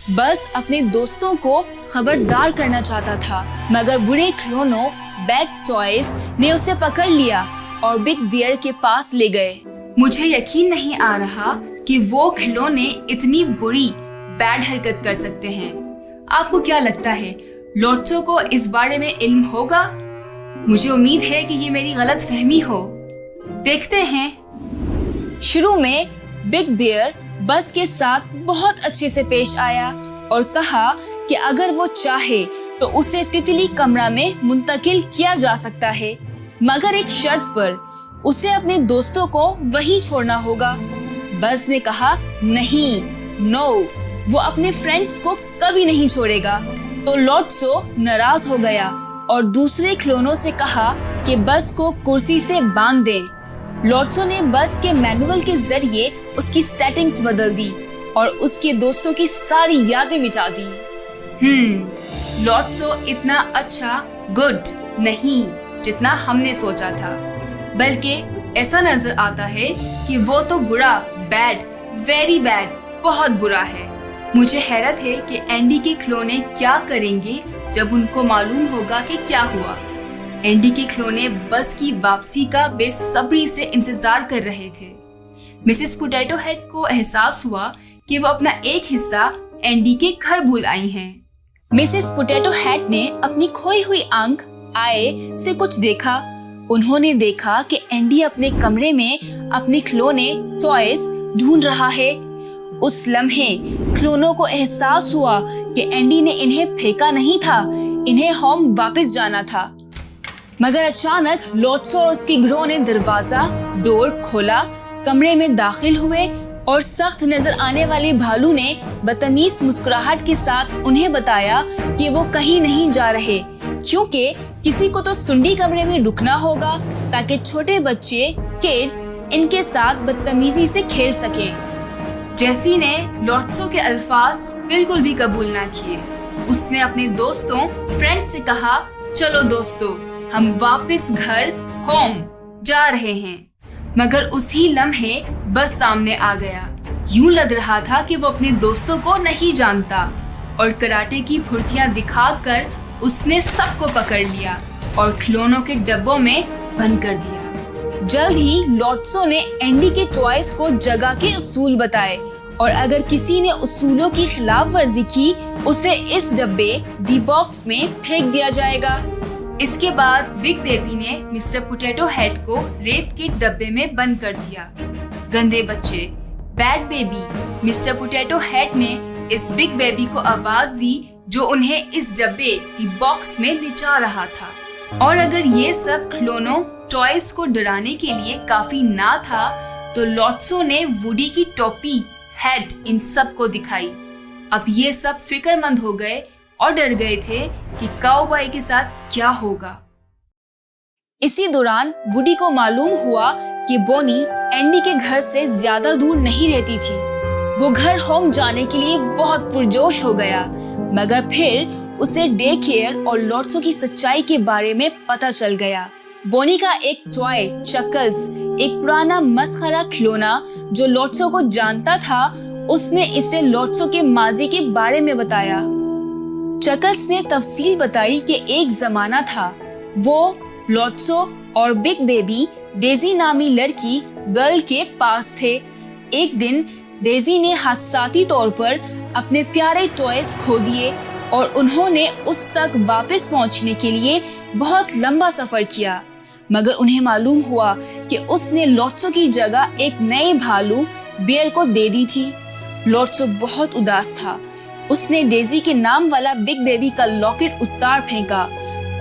बस अपने दोस्तों को खबरदार करना चाहता था, मगर बुरे खिलौनों बैड टॉयज ने उसे पकड़ लिया और बिग बियर के पास ले गए। मुझे यकीन नहीं आ रहा कि वो खिलौने इतनी बुरी बैड हरकत कर सकते हैं। आपको क्या लगता है, लोट्सो को इस बारे में इल्म होगा? मुझे उम्मीद है कि ये मेरी गलत फहमी हो। देखते हैं। शुरू में बिग बियर बस के साथ बहुत अच्छे से पेश आया और कहा कि अगर वो चाहे तो उसे तितली कमरा में मुंतकिल किया जा सकता है, मगर एक शर्त पर, उसे अपने दोस्तों को वहीं छोड़ना होगा। बस ने कहा नहीं, नो, वो अपने फ्रेंड्स को कभी नहीं छोड़ेगा। तो लोट्सो नाराज हो गया और दूसरे खिलौनों से कहा कि बस को कुर्सी से बांध दें। लोट्सो ने बस के मैनुअल के जरिए उसकी सेटिंग्स बदल दी और उसके दोस्तों की सारी यादें मिटा दी। लोट्सो इतना अच्छा गुड नहीं जितना हमने सोचा था, बल्कि ऐसा नजर आता है कि वो तो बुरा, बैड, वेरी बैड, बहुत बुरा है। मुझे हैरत है कि एंडी के खिलौने क्या करेंगे जब उनको मालूम होगा कि क्या हुआ। एंडी के खिलौने बस की वापसी का बेसब्री से इंतजार कर रहे थे। मिसेस पोटैटो हेड को एहसास हुआ कि वो अपना एक हिस्सा एंडी के घर भूल आई हैं। मिसेस पोटैटो हेड ने अपनी खोई हुई आंख आए से कुछ देखा। उन्होंने देखा कि एंडी अपने कमरे में अपने खिलौने टॉयज ढूंढ रहा है। उस लम्हे खिलौनों को एहसास हुआ कि एंडी ने इन्हें फेंका नहीं था, इन्हें होम वापस जाना था। मगर अचानक लोट्सो और उसके गिरोह ने डोर खोला, कमरे में दाखिल हुए और सख्त नजर आने वाले भालू ने बदतमीज मुस्कुराहट के साथ उन्हें बताया कि वो कहीं नहीं जा रहे, क्योंकि किसी को तो सुंडी कमरे में रुकना होगा ताकि छोटे बच्चे किड्स इनके साथ बदतमीजी से खेल सके। जेसी ने लोट्सो के अल्फाज बिल्कुल भी कबूल ना किए। उसने अपने दोस्तों फ्रेंड से कहा, चलो दोस्तों, हम वापस घर होम जा रहे हैं। मगर उसी लम्हे बस सामने आ गया। यूं लग रहा था कि वो अपने दोस्तों को नहीं जानता और कराटे की फुर्तियां दिखाकर उसने सबको पकड़ लिया और खिलौनों के डब्बों में बंद कर दिया। जल्द ही लोट्सो ने एंडी के टॉयज को जगह के उसूल बताए और अगर किसी ने उसूलों की खिलाफ वर्जी की, उसे इस डब्बे डी बॉक्स में फेंक दिया जाएगा। इसके बाद बिग बेबी ने मिस्टर पोटैटो हेड को रेत के डब्बे में बंद कर दिया। गंदे बच्चे, bad baby. Mister potato head ने इस बिग बेबी को आवाज दी जो उन्हें इस डब्बे डी बॉक्स में ले जा रहा था। और अगर ये सब खिलौनों टॉयज को डराने के लिए काफी ना था, तो लोट्सो ने वुडी की टोपी हेड इन सब को दिखाई। अब ये सब फिक्रमंद हो गए और डर गए थे कि काउबॉय के साथ क्या होगा। इसी दौरान वुडी को मालूम हुआ कि बोनी एंडी के घर से ज्यादा दूर नहीं रहती थी। वो घर होम जाने के लिए बहुत पुरजोश हो गया, मगर फिर उसे डे केयर और लोट्सो की सच्चाई के बारे में पता चल गया। बोनी का एक टॉय चकल्स, एक पुराना मस्खरा खिलौना जो लोट्सो को जानता था, उसने इसे लोट्सो के माजी के बारे में बताया। चकल्स ने तफसील बताई कि एक जमाना था, वो लोट्सो और बिग बेबी डेजी नामी लड़की गर्ल के पास थे। एक दिन डेजी ने हादसाती तौर पर अपने प्यारे टॉयज खो दिए और उन्होंने उस तक वापस पहुंचने के लिए बहुत लंबा सफर किया, मगर उन्हें मालूम हुआ कि उसने लोट्सो की जगह एक नए भालू बियर को दे दी थी। लोट्सो बहुत उदास था। उसने डेजी के नाम वाला बिग बेबी का लॉकेट उतार फेंका।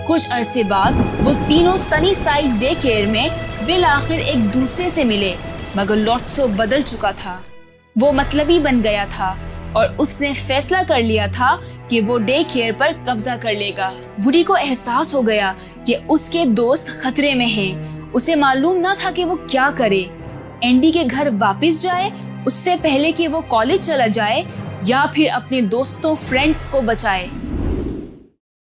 कुछ अरसे बाद वो तीनों सनी साइड डे केयर में बिल आखिर एक दूसरे से मिले, मगर लोट्सो बदल चुका था। वो मतलबी बन गया था और उसने फैसला कर लिया था कि वो डे केयर पर कब्जा कर लेगा। वुडी को एहसास हो गया कि उसके दोस्त खतरे में हैं। उसे मालूम ना था कि वो क्या करे, एंडी के घर वापस जाए उससे पहले कि वो कॉलेज चला जाए, या फिर अपने दोस्तों फ्रेंड्स को बचाए।